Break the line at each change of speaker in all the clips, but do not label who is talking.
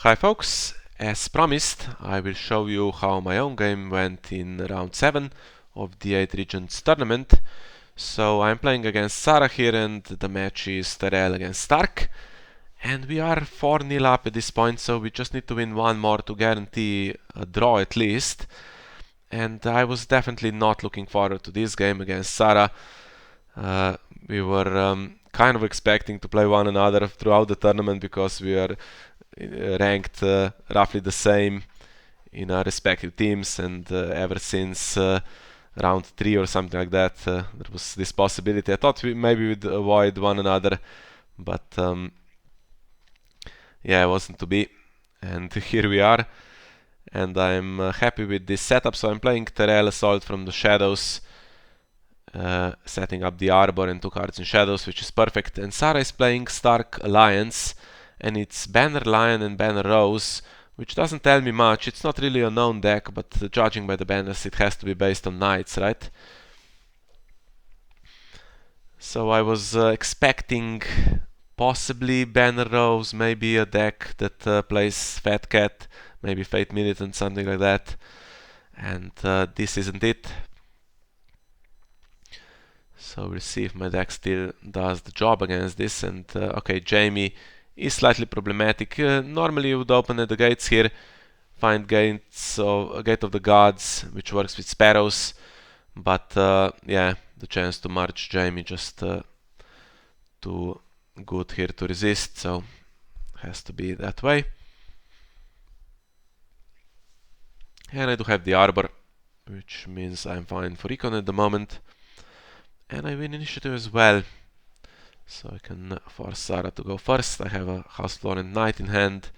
Hi folks, as promised I will show you how my own game went in round 7 of the 8 Regents tournament. So I'm playing against saraaa here and the match is Tyrell against Stark. And we are 4-0 up at this point, so we just need to win one more to guarantee a draw at least. And I was definitely not looking forward to this game against saraaa. We were kind of expecting to play one another throughout the tournament because we are ranked roughly the same in our respective teams, and ever since round 3 or something like that, there was this possibility. I thought maybe we'd avoid one another, but yeah, it wasn't to be. And here we are, and I'm happy with this setup. So I'm playing Tyrell Assault from the Shadows, setting up the Arbor and 2 cards in Shadows, which is perfect. And saraaa is playing Stark Alliance, and it's Banner Lion and Banner Rose, which doesn't tell me much. It's not really a known deck, but judging by the banners, it has to be based on knights, right? So I was expecting possibly Banner Rose, maybe a deck that plays Fat Cat, maybe Fate Militant, something like that. And this isn't it. So we'll see if my deck still does the job against this. And okay, Jaime is slightly problematic. Normally you would open at the gates here, find Gate of the Gods, which works with sparrows, but yeah, the chance to march Jaime just too good here to resist, so has to be that way. And I do have the Arbor, which means I'm fine for Recon at the moment. And I win initiative as well, so I can force saraaa to go first. I have a House Florent Knight in hand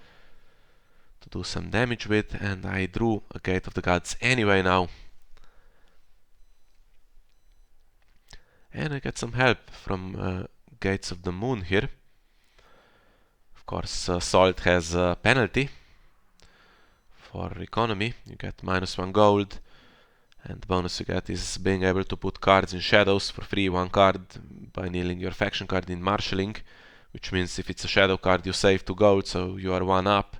to do some damage with, and I drew a Gate of the Gods anyway now. And I get some help from Gates of the Moon here. Of course, Salt has a penalty for economy. You get -1 gold, and the bonus you get is being able to put cards in Shadows for free, 1 card, by kneeling your faction card in marshalling, which means if it's a shadow card you save 2 gold, so you are 1 up.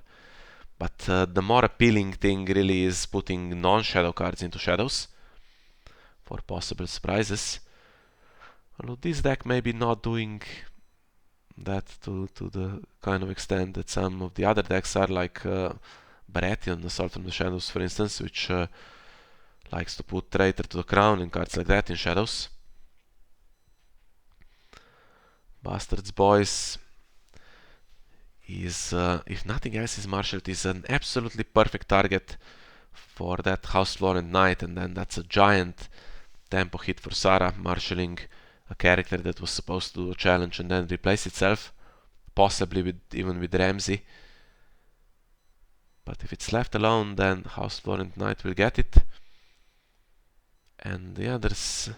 But the more appealing thing really is putting non-shadow cards into Shadows for possible surprises. Although this deck may be not doing that to the kind of extent that some of the other decks are, like Baratheon, Assault from the Shadows, for instance, which likes to put Traitor to the Crown and cards like that in Shadows. Bastard's Boys is, if nothing else is marshaled, is an absolutely perfect target for that House Florent Knight, and then that's a giant tempo hit for saraaa, marshalling a character that was supposed to do a challenge and then replace itself, possibly even with Ramsay. But if it's left alone, then House Florent Knight will get it. And yeah, there's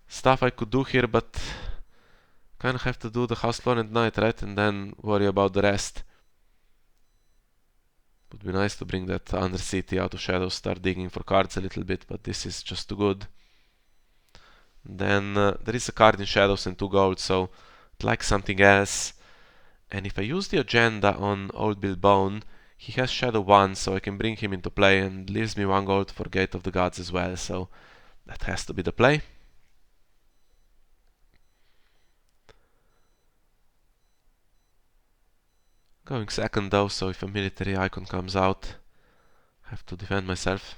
stuff I could do here, but kind of have to do the House Florent Knight, right? And then worry about the rest. Would be nice to bring that Undercity out of Shadows, start digging for cards a little bit, but this is just too good. Then there is a card in Shadows and 2 gold, so I'd like something else. And if I use the agenda on Old Bill Bone, he has Shadow 1, so I can bring him into play, and leaves me 1 gold for Gate of the Gods as well, so that has to be the play. Going second though, so if a military icon comes out, I have to defend myself.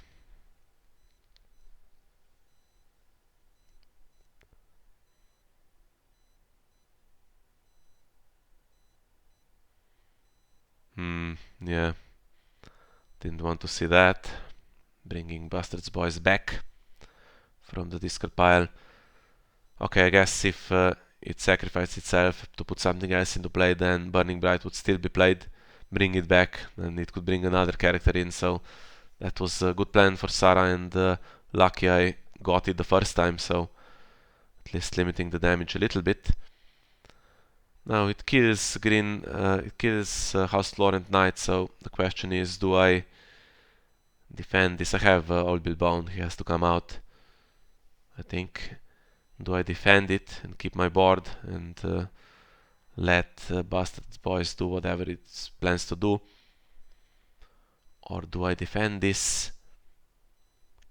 Yeah. Didn't want to see that. Bringing Bastard's Boys back from the discard pile. Okay, I guess if it sacrificed itself to put something else into play, then Burning Bright would still be played. Bring it back, and it could bring another character in, so that was a good plan for saraaa, and lucky I got it the first time, so at least limiting the damage a little bit. Now it kills House Florent Knight, so the question is, do I defend this? I have Old Bill Bone, he has to come out, I think. Do I defend it and keep my board and let Bastard's Boys do whatever it plans to do? Or do I defend this,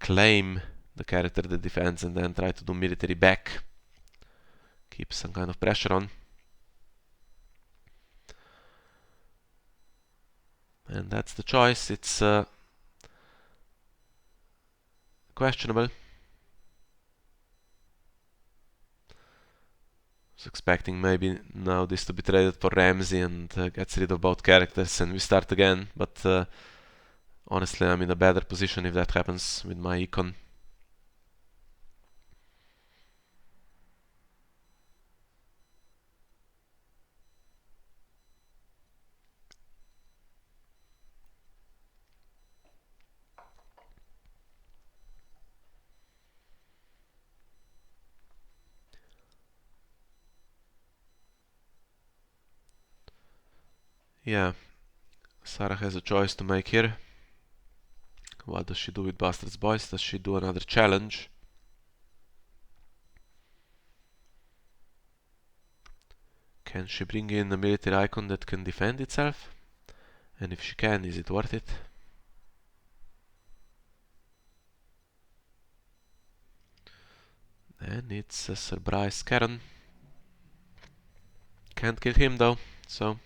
claim the character that defends, and then try to do military back? Keep some kind of pressure on. And that's the choice. It's questionable. Was expecting maybe now this to be traded for Ramsay and gets rid of both characters and we start again, but honestly I'm in a better position if that happens with my econ. Yeah, Saraaa has a choice to make here. What does she do with Bastard's Boys? Does she do another challenge? Can she bring in a military icon that can defend itself? And if she can, is it worth it? And it's Sir Bryce Caron. Can't kill him though, so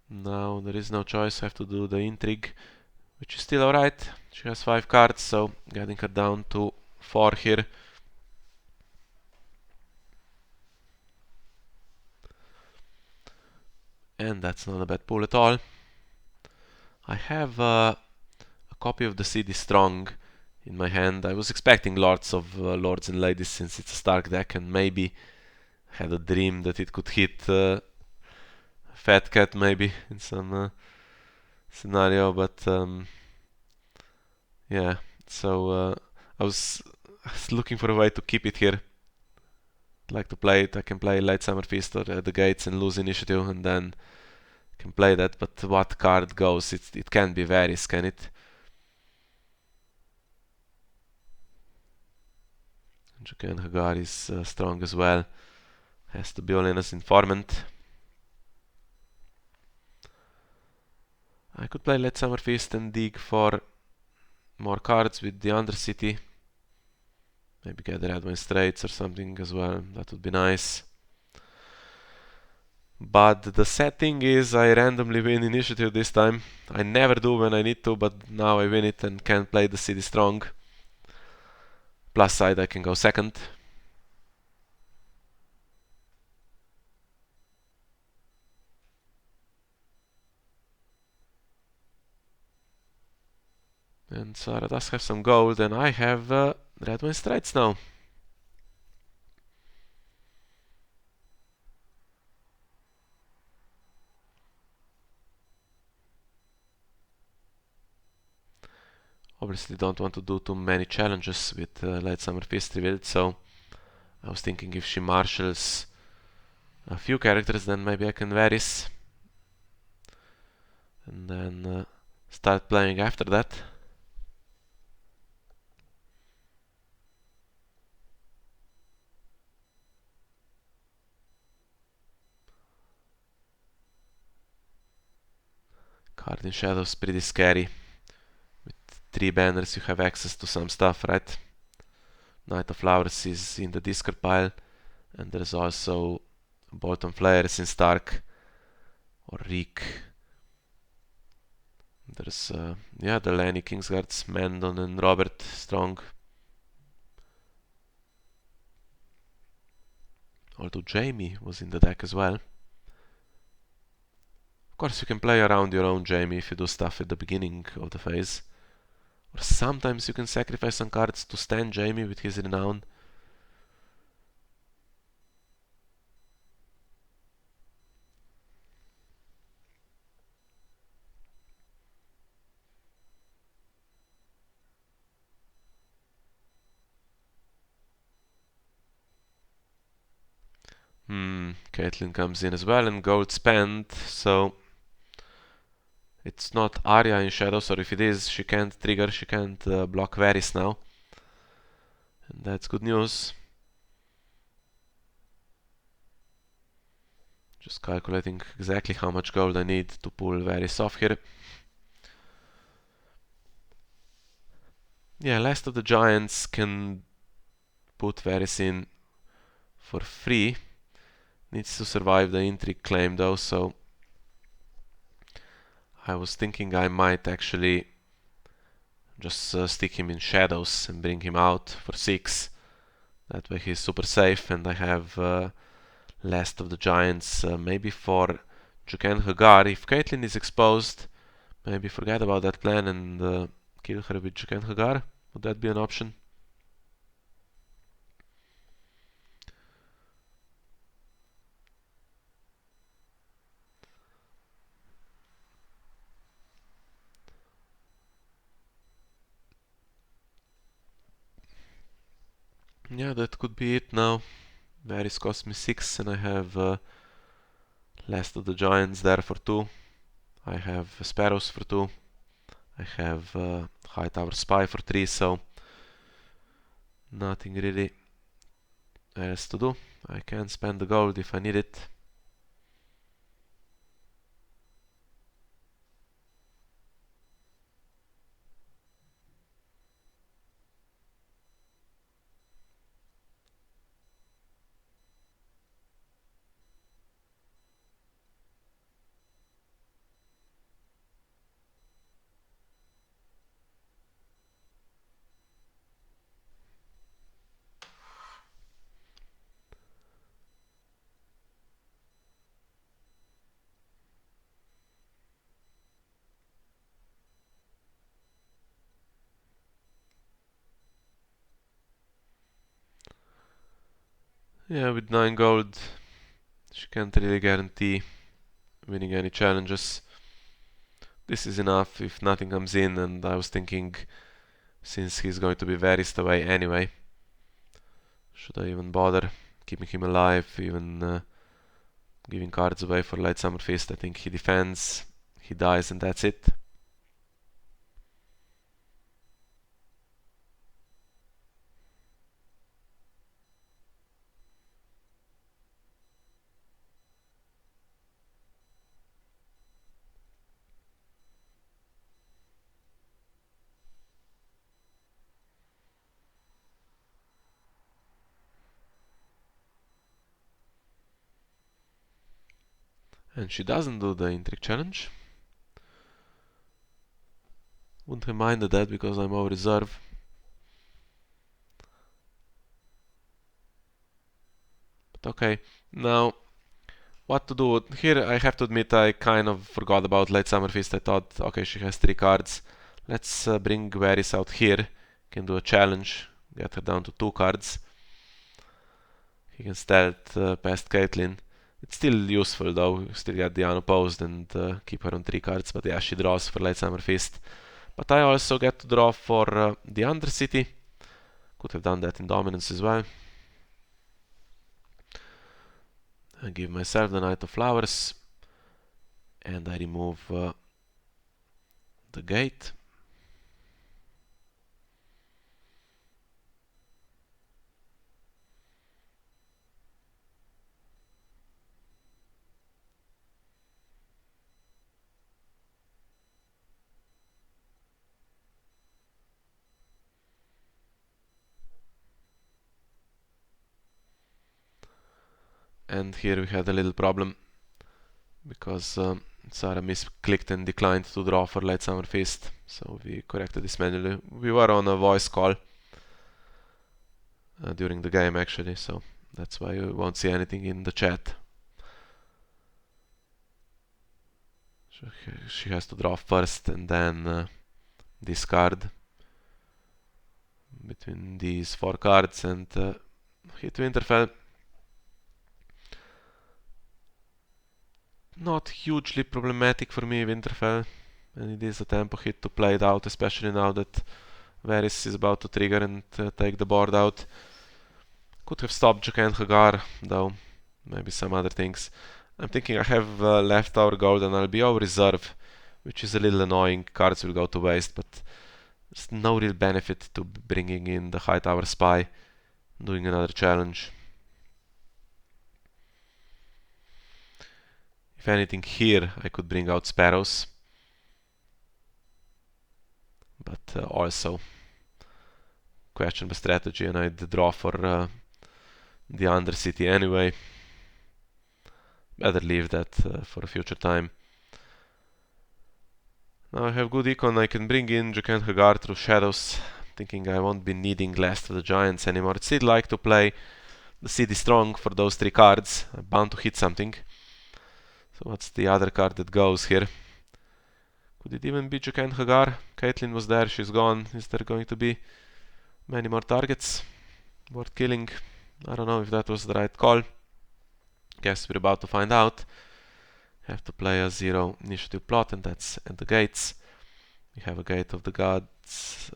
now there is no choice, I have to do the intrigue, which is still alright. She has 5 cards, so getting her down to 4 here. And that's not a bad pull at all. I have a copy of the CD Strong in my hand. I was expecting lots of Lords and Ladies since it's a Stark deck, and maybe had a dream that it could hit Fat Cat maybe in some scenario, but yeah, so I was looking for a way to keep it here. I'd like to play it. I can play Late Summer Feast or at the Gates and lose initiative and then can play that, but what card goes? It can't be Varys, can it? Jaqen Hagar is strong as well. Has to be Olenna's informant. I could play Late Summer Feast and dig for more cards with the Undercity. Maybe get the Red Wine Straits or something as well. That would be nice. But the sad thing is I randomly win initiative this time. I never do when I need to, but now I win it and can play the City Strong. Plus side I can go second. And Saraaa does have some gold and I have Red Wine Straits now. Obviously don't want to do too many challenges with Late Summer Feast revealed, so I was thinking if she marshals a few characters then maybe I can Varys. And then start playing after that. Card in Shadows pretty scary. With 3 banners you have access to some stuff, right? Knight of Flowers is in the discard pile, and there's also Bolton Flares in Stark or Reek. There's yeah, the Lenny Kingsguards, Mandon and Robert Strong. Although Jaime was in the deck as well. Of course you can play around your own Jaime if you do stuff at the beginning of the phase. Or sometimes you can sacrifice some cards to stand Jaime with his renown. Caitlyn comes in as well and gold spent, so it's not Arya in Shadows, or if it is, she can't trigger, she can't block Varys now. And that's good news. Just calculating exactly how much gold I need to pull Varys off here. Yeah, Last of the Giants can put Varys in for free. Needs to survive the intrigue claim though, so I was thinking I might actually just stick him in shadows and bring him out for 6. That way he's super safe, and I have Last of the Giants maybe for Jaqen Hagar. If Caitlyn is exposed, maybe forget about that plan and kill her with Jaqen Hagar. Would that be an option? Yeah, that could be it now. Varys cost me 6 and I have Last of the Giants there for 2. I have Sparrows for 2. I have High Tower Spy for 3, so nothing really else to do. I can spend the gold if I need it. Yeah, with 9 gold, she can't really guarantee winning any challenges. This is enough if nothing comes in, and I was thinking, since he's going to be Varys away anyway, should I even bother keeping him alive, even giving cards away for Light Summer Feast? I think he defends, he dies, and that's it. And she doesn't do the Intrigue challenge. Wouldn't have minded that because I'm over reserve. But okay, now what to do? Here I have to admit I kind of forgot about Late Summer Feast. I thought, okay, she has 3 cards. Let's bring Varys out here. Can do a challenge, get her down to 2 cards. He can stealth past Caitlyn. It's still useful though, still get the unopposed and keep her on 3 cards. But yeah, she draws for Late Summer Feast. But I also get to draw for the Undercity. Could have done that in Dominance as well. I give myself the Knight of Flowers. And I remove the gate. And here we had a little problem because Saraaa misclicked and declined to draw for Late Summer Feast, so we corrected this manually. We were on a voice call during the game actually, so that's why you won't see anything in the chat. So she has to draw first and then discard between these 4 cards and hit Winterfell. Not hugely problematic for me, Winterfell, and it is a tempo hit to play it out, especially now that Varys is about to trigger and take the board out. Could have stopped Jaqen Hagar, though, maybe some other things. I'm thinking I have left our gold and I'll be over reserve, which is a little annoying. Cards will go to waste, but there's no real benefit to bringing in the High Tower Spy, doing another challenge. If anything here, I could bring out sparrows. But also questionable strategy, and I'd draw for the Undercity anyway. Better leave that for a future time. Now I have good econ, I can bring in Jaqen Hagar through shadows, thinking I won't be needing Last of the Giants anymore. I'd still like to play the City Strong for those 3 cards. I'm bound to hit something. So what's the other card that goes here? Could it even be Jaqen Hagar? Caitlyn was there, she's gone. Is there going to be many more targets worth killing? I don't know if that was the right call. Guess we're about to find out. Have to play a 0 initiative plot, and that's at the gates. We have a Gate of the Gods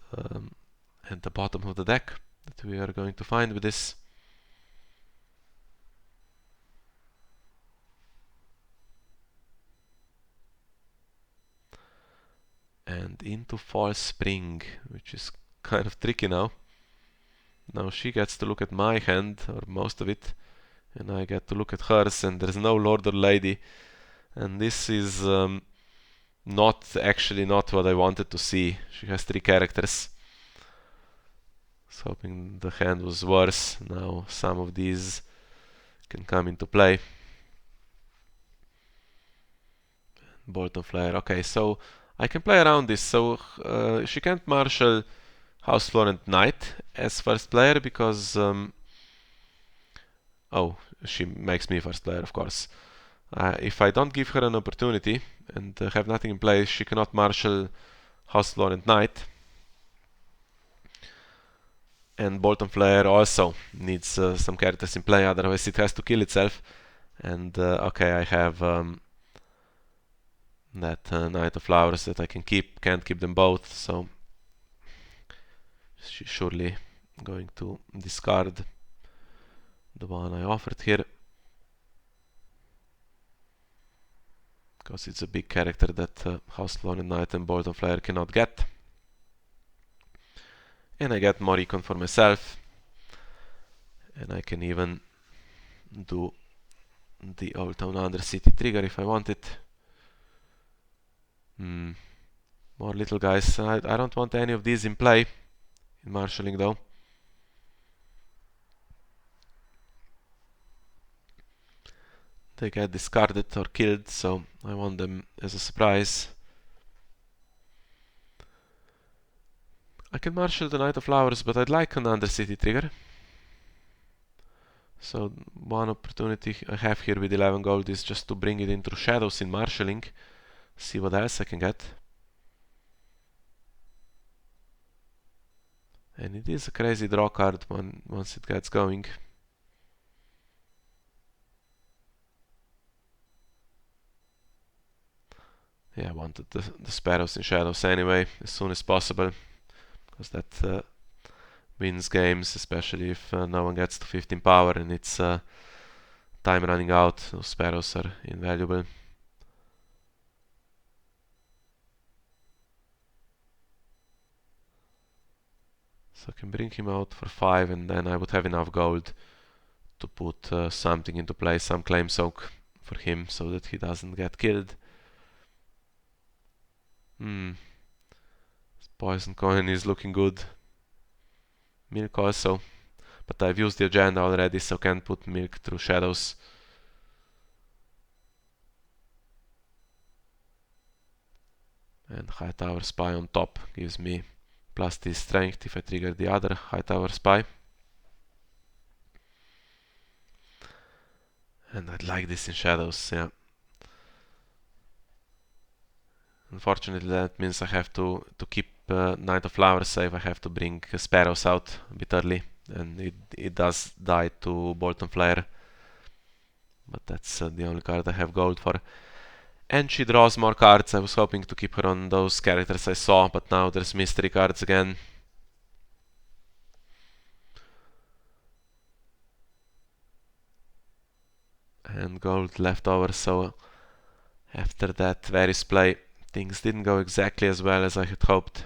at the bottom of the deck that we are going to find with this. And into False Spring, which is kind of tricky now. Now she gets to look at my hand, or most of it, and I get to look at hers, and there's no Lord or Lady. And this is not what I wanted to see. She has 3 characters. I was hoping the hand was worse. Now some of these can come into play. Bolton Flare. Okay, so I can play around this. So she can't marshal House Florent Knight as first player because she makes me first player, of course. If I don't give her an opportunity and have nothing in place, she cannot marshal House Florent Knight. And Bolton Flare also needs some characters in play, otherwise it has to kill itself. And okay, I have that Knight of Flowers that I can keep. Can't keep them both, so she's surely going to discard the one I offered here, because it's a big character that House Florent Knight and Bolton Flare cannot get. And I get more econ for myself, and I can even do the Old Town Undercity trigger if I want it. More little guys. I don't want any of these in play in marshalling though. They get discarded or killed, so I want them as a surprise. I can marshal the Knight of Flowers, but I'd like an Undercity trigger. So one opportunity I have here with 11 gold is just to bring it into shadows in marshalling. See what else I can get. And it is a crazy draw card once it gets going. Yeah, I wanted the sparrows in shadows anyway, as soon as possible, because that wins games, especially if no one gets to 15 power and it's time running out. Those sparrows are invaluable. So I can bring him out for 5, and then I would have enough gold to put something into play, some claim soak for him, so that he doesn't get killed. Poison coin is looking good. Milk also, but I've used the agenda already, so can't put milk through shadows. And High Tower Spy on top gives me plus this strength if I trigger the other High Tower Spy. And I'd like this in shadows, yeah. Unfortunately that means I have to keep Knight of Flowers safe. I have to bring Sparrows out a bit early, and it does die to Bolton Flare. But that's the only card I have gold for. And she draws more cards. I was hoping to keep her on those characters I saw, but now there's mystery cards again. And gold left over, so after that Varys play, things didn't go exactly as well as I had hoped.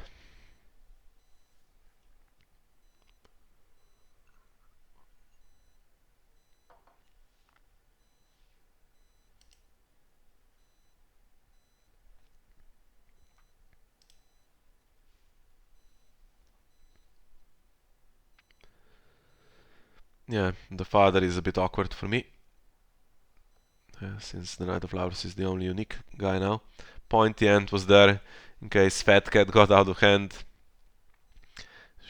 Yeah, the father is a bit awkward for me, since the Knight of Flowers is the only unique guy now. Pointy End was there in case Fat Cat got out of hand.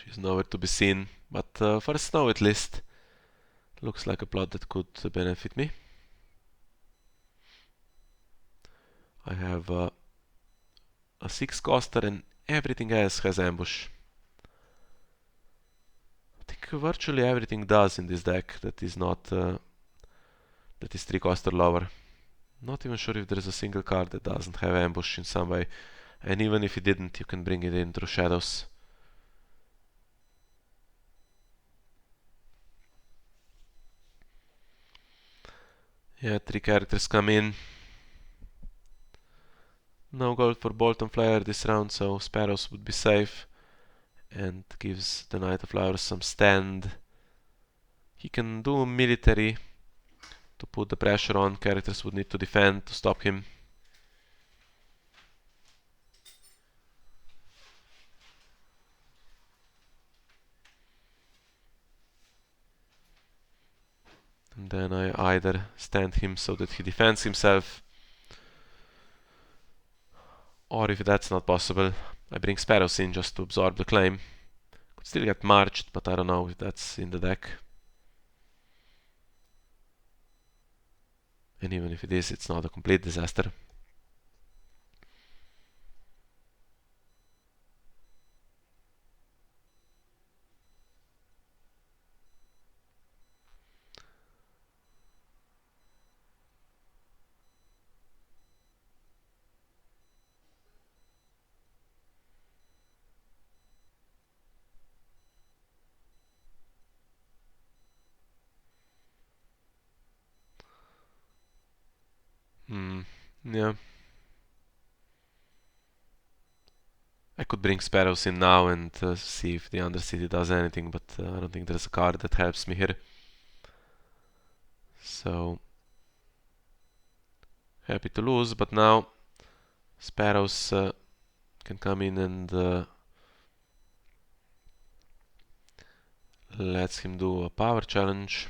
She's nowhere to be seen, but for a snow at least, looks like a plot that could benefit me. I have a 6-coster and everything else has ambush. I think virtually everything does in this deck that is not that is 3-coster lower. Not even sure if there is a single card that doesn't have ambush in some way. And even if it didn't, you can bring it in through shadows. Yeah, 3 characters come in. No gold for Bolton Flyer this round, so Sparrows would be safe. And gives the Knight of Flowers some stand. He can do military to put the pressure on. Characters would need to defend to stop him. And then I either stand him so that he defends himself, or if that's not possible, I bring Sparrows in just to absorb the claim. Could still get marched, but I don't know if that's in the deck. And even if it is, it's not a complete disaster. Yeah. I could bring Sparrows in now and see if the Undercity does anything, but I don't think there's a card that helps me here. So, happy to lose, but now Sparrows can come in and lets him do a power challenge.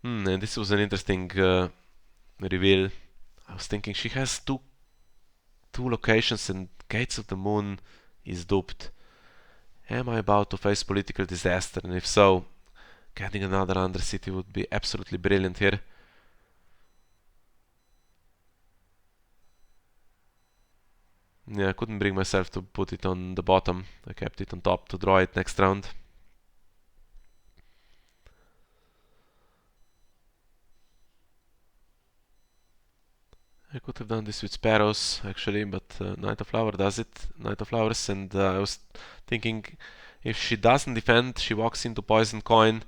And this was an interesting reveal. I was thinking she has two locations and Gates of the Moon is duped. Am I about to face political disaster? And if so, getting another Undercity would be absolutely brilliant here. Yeah, I couldn't bring myself to put it on the bottom. I kept it on top to draw it next round. I could have done this with Sparrows, actually, but Knight of Flower does it. Knight of Flowers, and I was thinking if she doesn't defend, she walks into Poison Coin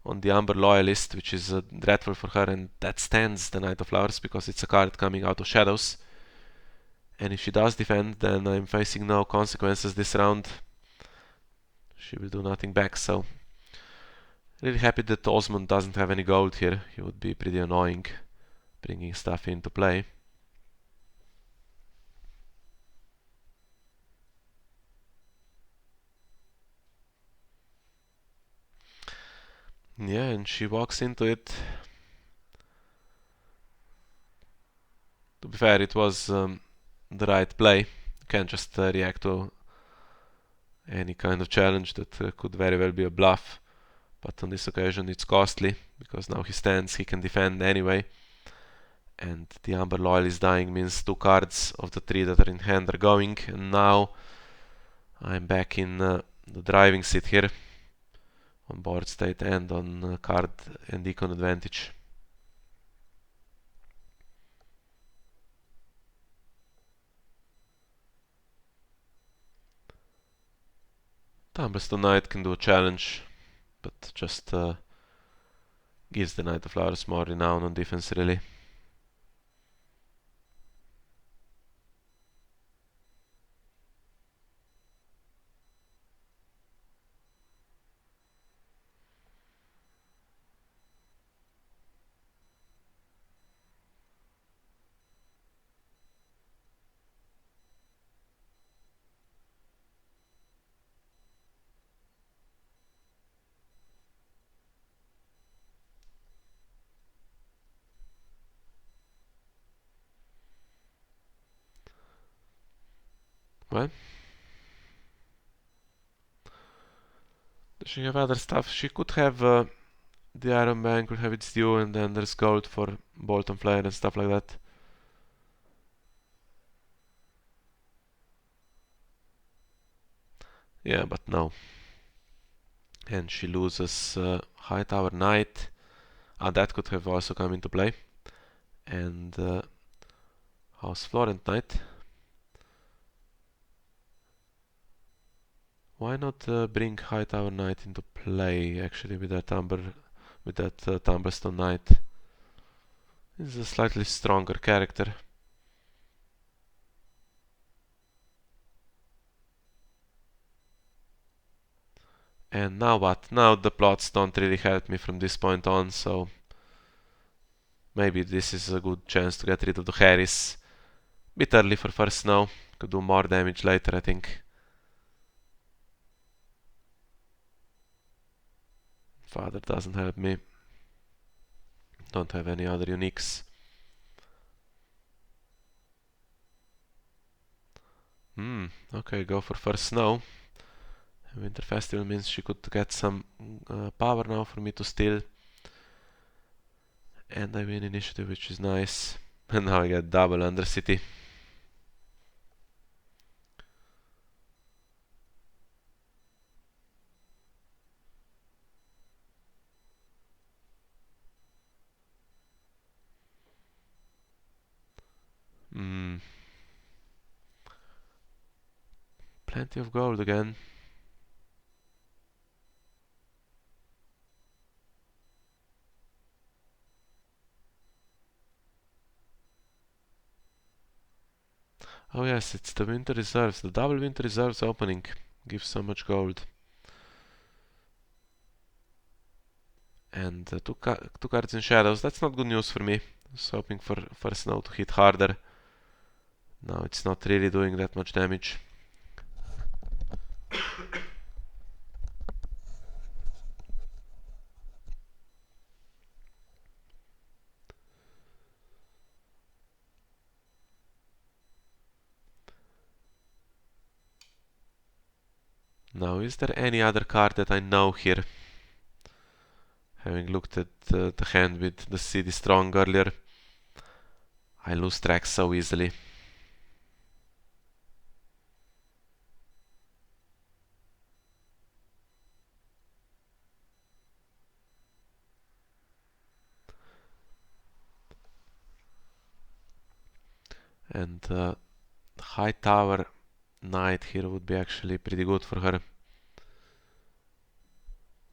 on the Amber Loyalist, which is dreadful for her, and that stands the Knight of Flowers because it's a card coming out of shadows. And if she does defend, then I'm facing no consequences this round. She will do nothing back, so really happy that Osmond doesn't have any gold here. He would be pretty annoying bringing stuff into play. Yeah, and she walks into it. To be fair, it was the right play. You can't just react to any kind of challenge that could very well be a bluff. But on this occasion it's costly, because now he stands, he can defend anyway. And the Amber Loyal is dying means 2 cards of the 3 that are in hand are going. And now I'm back in the driving seat here, on board state and on card and econ advantage. Tumblestone Knight can do a challenge, but just gives the Knight of Flowers more renown on defense, really. Well, does she have other stuff? She could have the Iron Bank, could have its due, and then there's gold for Bolton Flare and stuff like that. Yeah, but no. And she loses Hightower Knight. That could have also come into play. And House Florent Knight. Why not bring Hightower Knight into play actually with that Tumblestone Knight? He's a slightly stronger character. And now what? Now the plots don't really help me from this point on, so maybe this is a good chance to get rid of the Harris. Bit early for first snow. Could do more damage later, I think. Father doesn't help me. Don't have any other uniques. Okay, go for first snow. Winter Festival means she could get some power now for me to steal. And I win initiative, which is nice. And now I get double Undercity. Plenty of gold again. Oh yes, it's the Winter Reserves. The double Winter Reserves opening gives so much gold. And two cards in shadows. That's not good news for me. I was hoping for snow to hit harder. Now it's not really doing that much damage. Now, is there any other card that I know here? Having looked at the hand with the CD Strong earlier, I lose track so easily. And Hightower Knight here would be actually pretty good for her.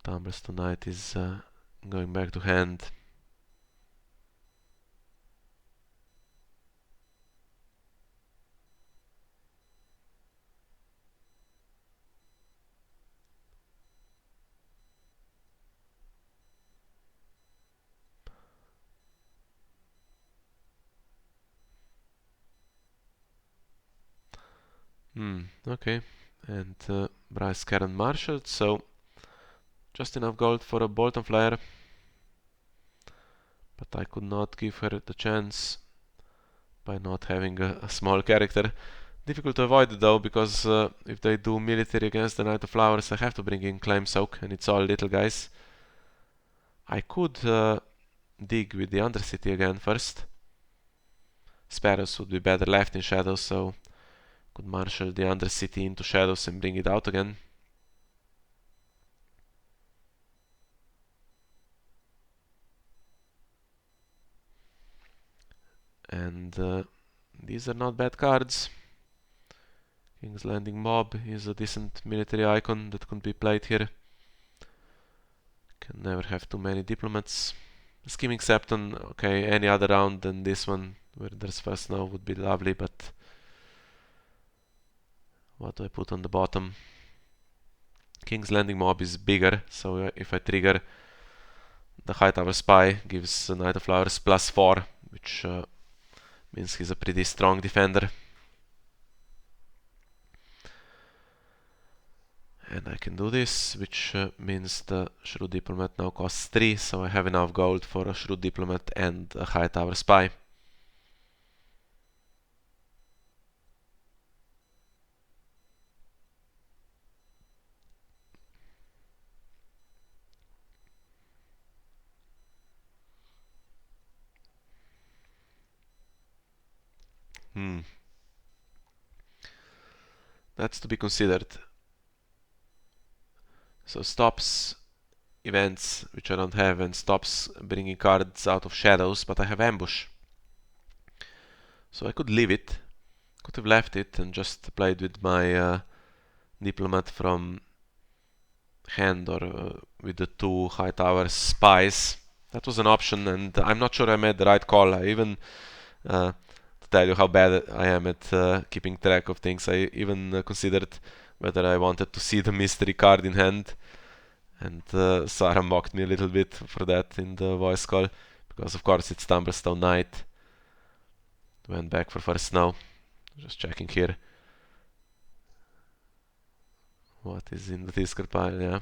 Tumblestone Knight is going back to hand. Okay. And Bryce Karen Marshall, so just enough gold for a Bolton Flyer. But I could not give her the chance by not having a small character. Difficult to avoid though, because if they do military against the Knight of Flowers, I have to bring in Claim Soak, and it's all little guys. I could dig with the Undercity again first. Sparrows would be better left in shadows, so could marshal the Undercity into shadows and bring it out again. And these are not bad cards. King's Landing Mob is a decent military icon that could be played here. Can never have too many diplomats. Scheming Septon, okay, any other round than this one where there's first snow would be lovely, but what do I put on the bottom? King's Landing Mob is bigger, so if I trigger the Hightower Spy, gives Knight of Flowers +4, which means he's a pretty strong defender. And I can do this, which means the Shrewd Diplomat now costs 3, so I have enough gold for a Shrewd Diplomat and a Hightower Spy. That's to be considered. So stops events which I don't have and stops bringing cards out of shadows, but I have ambush. So I could leave it. Could have left it and just played with my diplomat from hand or with the 2 high tower spies. That was an option, and I'm not sure I made the right call. I even, to tell you how bad I am at keeping track of things, I even considered whether I wanted to see the mystery card in hand, and Sarah mocked me a little bit for that in the voice call, because of course it's Tumblestone Knight. Went back for first snow. Just checking here what is in the discard pile, yeah.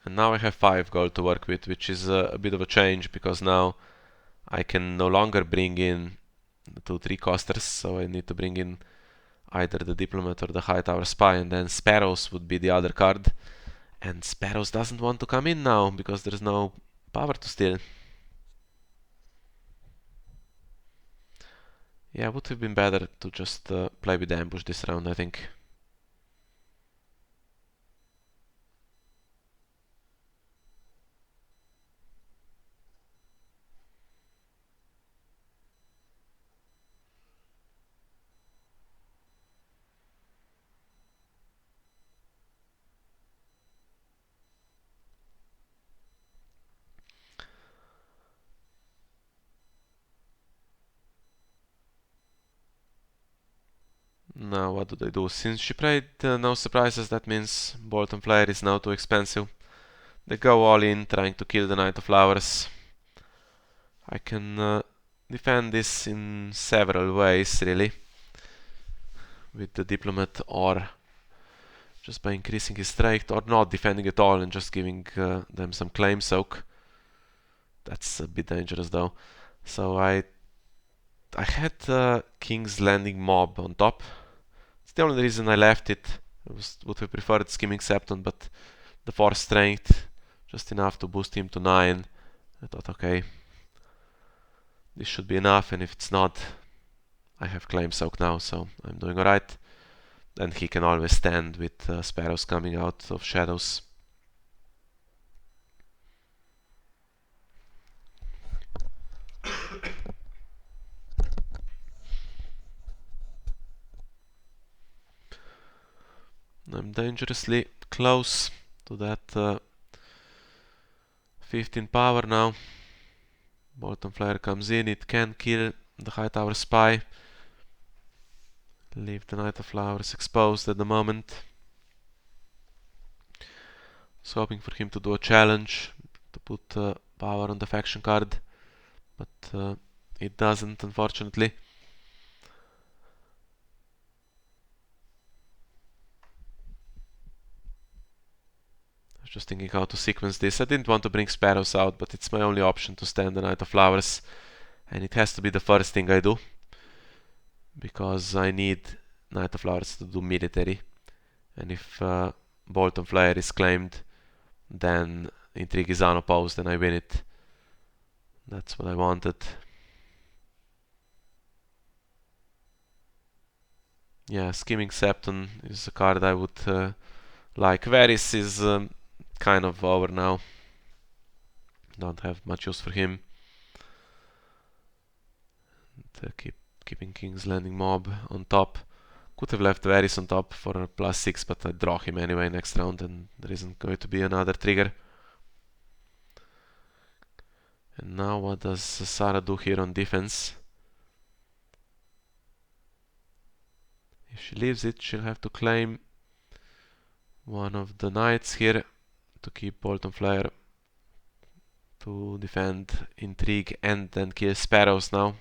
And now I have 5 gold to work with, which is a bit of a change, because now I can no longer bring in the 2 3-costers, so I need to bring in either the Diplomat or the High Tower Spy, and then Sparrows would be the other card. And Sparrows doesn't want to come in now, because there's no power to steal. Yeah, would have been better to just play with the ambush this round, I think. Now what do they do? Since she played no surprises, that means Bolt and Flare is now too expensive. They go all in, trying to kill the Knight of Flowers. I can defend this in several ways, really. With the Diplomat, or just by increasing his strength, or not defending at all and just giving them some claim soak. That's a bit dangerous though. So I had King's Landing Mob on top. It's the only reason I left it. I would have preferred Skimming Septon, but the 4 strength, just enough to boost him to 9. I thought, okay, this should be enough, and if it's not, I have Claim Soak now, so I'm doing alright. And he can always stand with Sparrows coming out of shadows. I'm dangerously close to that 15 power now. Bottom Flare comes in, it can kill the High Tower Spy. Leave the Knight of Flowers exposed at the moment. Was hoping for him to do a challenge, to put power on the faction card, but it doesn't, unfortunately. I was just thinking how to sequence this. I didn't want to bring Sparrows out, but it's my only option to stand the Knight of Flowers, and it has to be the first thing I do, because I need Knight of Flowers to do military, and if Bolt and Flare is claimed, then Intrigue is unopposed and I win it. That's what I wanted. Yeah, Skimming Septon is a card I would like. Varys is kind of over now. Don't have much use for him. And, keeping King's Landing Mob on top. Could have left Varys on top for a +6, but I draw him anyway next round, and there isn't going to be another trigger. And now what does Saraaa do here on defense? If she leaves it, she'll have to claim one of the knights here to keep Bolt and Flare to defend Intrigue and then kill Sparrows now.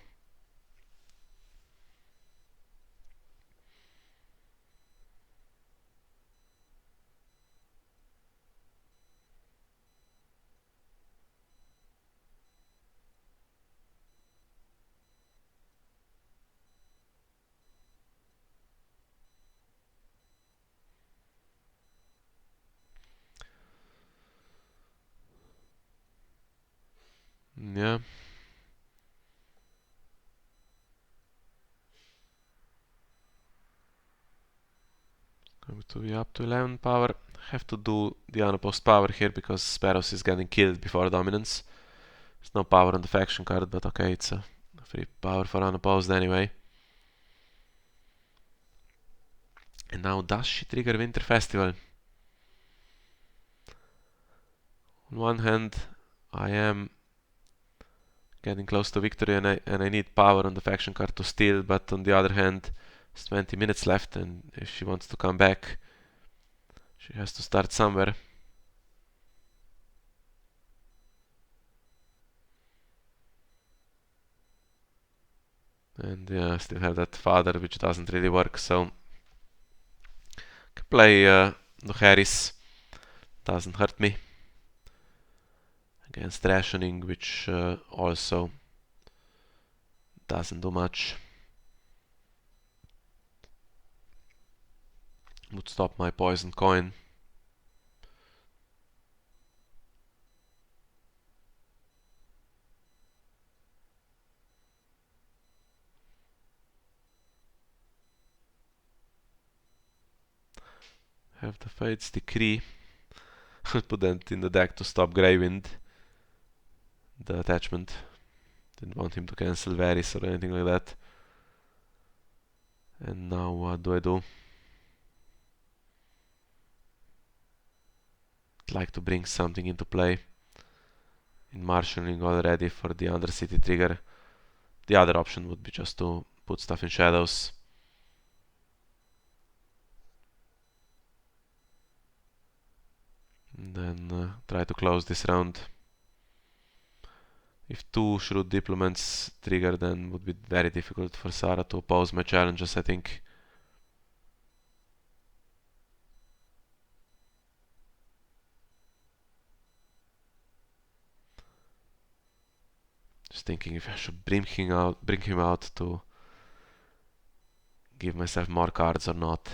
Yeah. Going to be up to 11 power. Have to do the unopposed power here because Sparrows is getting killed before dominance. There's no power on the faction card, but okay, it's a free power for unopposed anyway. And now does she trigger Winter Festival? On one hand, I am getting close to victory and I need power on the faction card to steal, but on the other hand, there's 20 minutes left, and if she wants to come back, she has to start somewhere. And yeah, I still have that father, which doesn't really work, so can play the Harris, doesn't hurt me. Against rationing, which also doesn't do much. Would stop my poison coin. Have the Fate's Decree. Put that in the deck to stop Greywind, the attachment. Didn't want him to cancel Varys or anything like that. And now what do I do? I'd like to bring something into play. In marshalling already for the Undercity trigger. The other option would be just to put stuff in shadows. And then try to close this round. If two Shrewd Diplomats trigger, then would be very difficult for Saraaa to oppose my challenges, I think. Just thinking if I should bring him out to give myself more cards or not.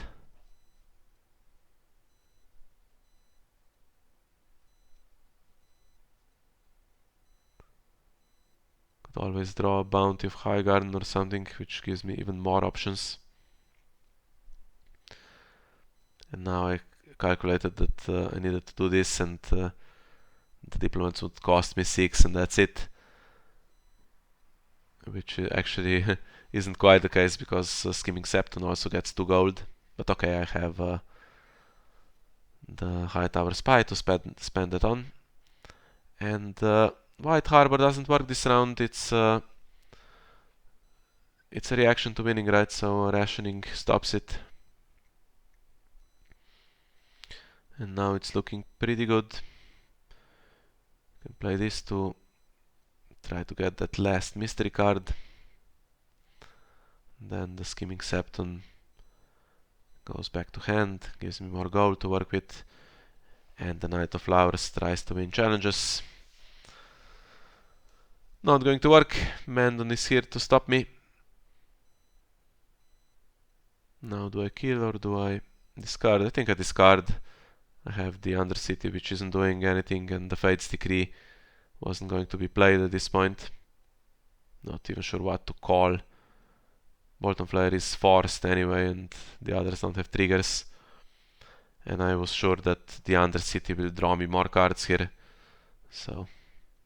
Could always draw a Bounty of Highgarden or something, which gives me even more options. And now I calculated that I needed to do this, and the diplomats would cost me 6, and that's it. Which actually isn't quite the case, because Skimming Septon also gets 2 gold. But okay, I have the High Tower Spy to spend it on. And White Harbor doesn't work this round. It's a reaction to winning, right? So rationing stops it. And now it's looking pretty good. Can play this to try to get that last mystery card. Then the Skimming Septon goes back to hand, gives me more gold to work with. And the Knight of Flowers tries to win challenges. Not going to work. Mandon is here to stop me. Now do I kill or do I discard? I think I discard. I have the Undercity, which isn't doing anything, and the Fate's Decree wasn't going to be played at this point. Not even sure what to call. Bolton Flare is forced anyway, and the others don't have triggers. And I was sure that the Undercity will draw me more cards here. So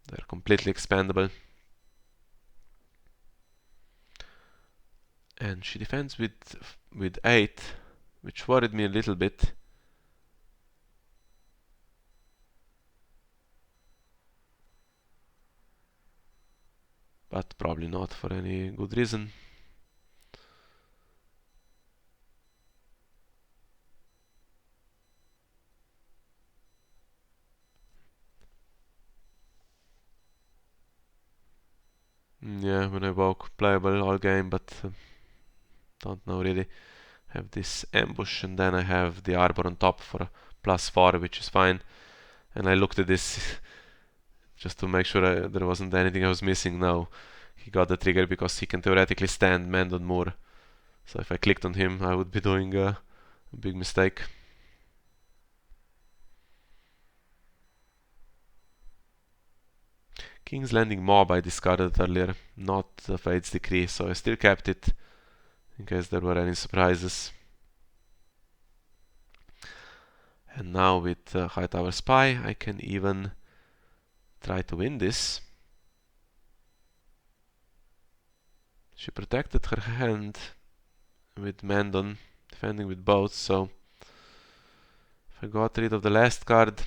they're completely expendable. And she defends with 8, which worried me a little bit. But probably not for any good reason. Yeah, when I woke, playable all game, but don't know really. Have this ambush, and then I have the arbor on top for +4, which is fine. And I looked at this just to make sure there wasn't anything I was missing. No, he got the trigger because he can theoretically stand Mandon Moor. So if I clicked on him, I would be doing a big mistake. King's Landing Mob I discarded earlier, not the Fate's Decree, so I still kept it in case there were any surprises. And now with Hightower Spy, I can even try to win this. She protected her hand with Mandon, defending with both, so if I got rid of the last card,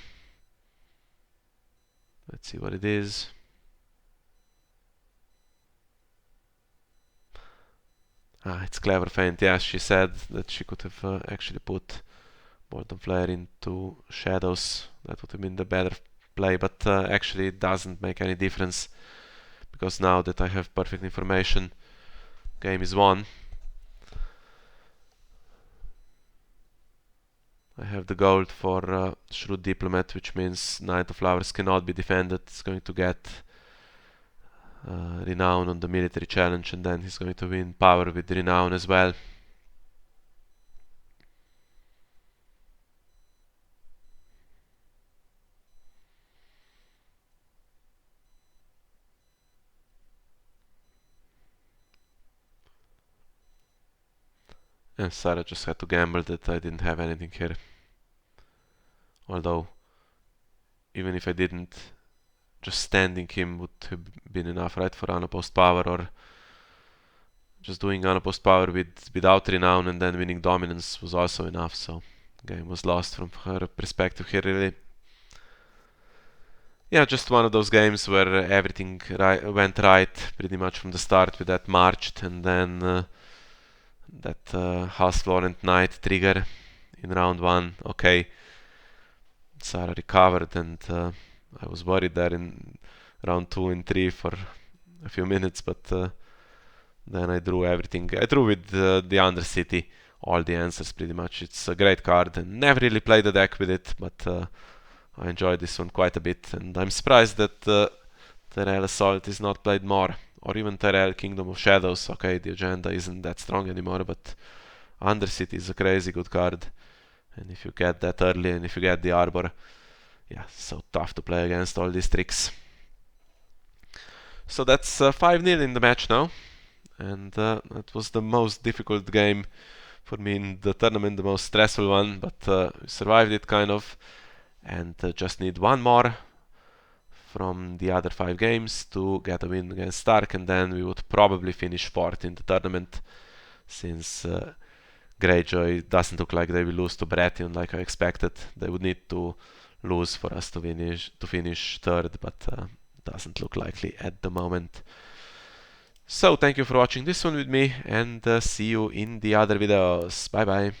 let's see what it is. It's Clever Feint. Yeah, she said that she could have actually put Bottom Flare into Shadows. That would have been the better play, but actually it doesn't make any difference, because now that I have perfect information, game is won. I have the gold for Shrewd Diplomat, which means Knight of Flowers cannot be defended. It's going to get Renown on the military challenge, and then he's going to win power with Renown as well. And Saraaa just had to gamble that I didn't have anything here. Although, even if I didn't, just standing him would have been enough, right, for unopposed power, or just doing unopposed power without Renown and then winning dominance was also enough, so game was lost from her perspective here, really. Yeah, just one of those games where everything went right pretty much from the start with that Marched, and then that House Florent Knight trigger in round 1. Okay, Saraaa recovered, and I was worried there in round 2 and 3 for a few minutes, but then I drew everything. I drew with the Undercity all the answers pretty much. It's a great card, and never really played the deck with it, but I enjoyed this one quite a bit, and I'm surprised that Tyrell Assault is not played more, or even Tyrell Kingdom of Shadows. Okay, the agenda isn't that strong anymore, but Undercity is a crazy good card, and if you get that early, and if you get the Arbor, yeah, so tough to play against all these tricks. So that's 5-0 in the match now, and that was the most difficult game for me in the tournament, the most stressful one, but we survived it kind of, and just need one more from the other 5 games to get a win against Stark, and then we would probably finish 4th in the tournament, since Greyjoy doesn't look like they will lose to Baratheon like I expected. They would need to lose for us to finish 3rd, but doesn't look likely at the moment. So thank you for watching this one with me, and see you in the other videos. Bye bye.